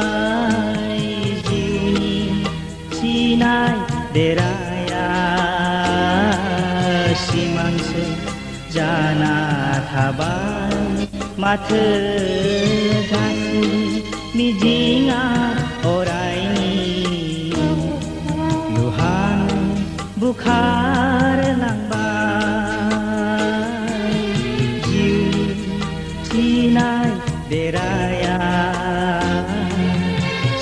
बुखारलांबाय जिउनि सिनाय देराया सिमांसो जाना थाबाय माथो गासिबो मिजिंआ अरायनि लुहां बुखारलांबाय जिउनि सिनाय देराया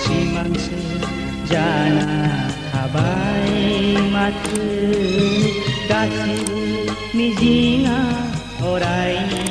सिमांसो जाना थाबाय माथो गासिबो मिजिंआ अरायनि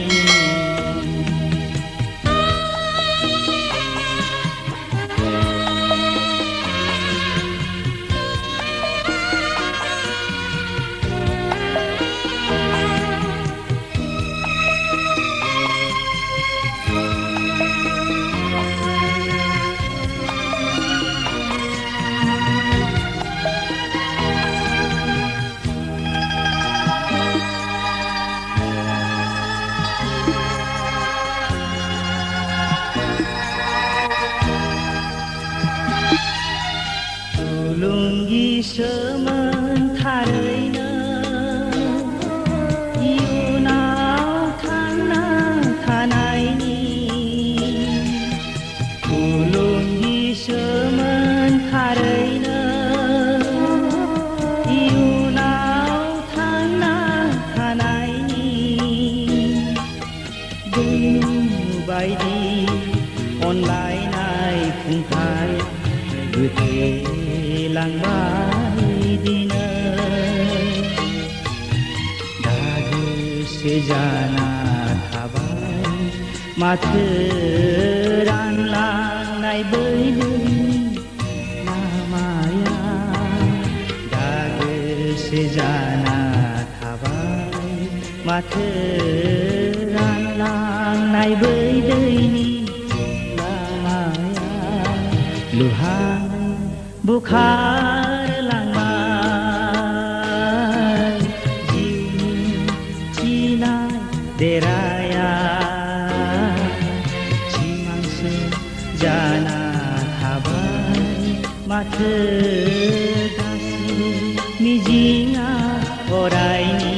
थुलुंगिसोमोन थारैनो इयुनाव थांना थानायनि थुलुंगिसोमोन थारैनो इयुनाव थांना थानायनि बायदि अनलायनाय खुंथाय गोथैलांबाय दिनै दागोसो जाना थाबाय माथो रानलांनाय बैनि लामाया दागोसो जाना थाबाय माथो रानलांनाय बै दैनि लामाया लुहां बुखारलांबाय जिउनि सिनाय देराया सिमांसो जाना थाबाय माथो गासिबो मिजिंआ अरायनि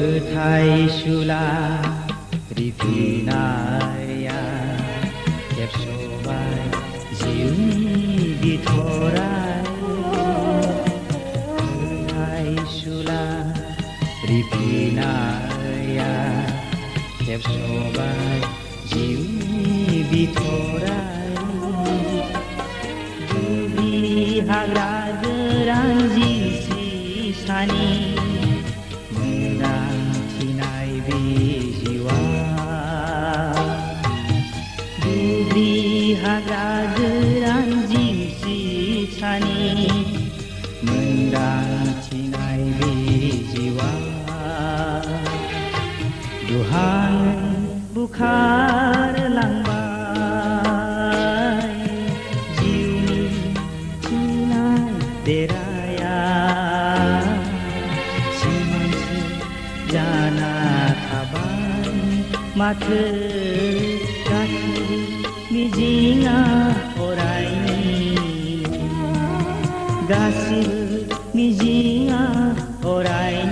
फोथायसुला रिफिनाया खेबस'बाय जिउनि बिथराय फोथायसुला रिफिनाया खेबस'बाय जिउनि बिथराय दुब्लि हाग्रा गोरान जिंसि सानि हाग्रा गोरान जिंसि सानि मोनदांथिनाय बे जिउआ लुहां बुखारलांबाय जिउनि सिनाय देराया सिमांसो जाना थाबाय माथो गासिबो मिजिंआ अरायनि गासिबो मिजिंआ अरायनि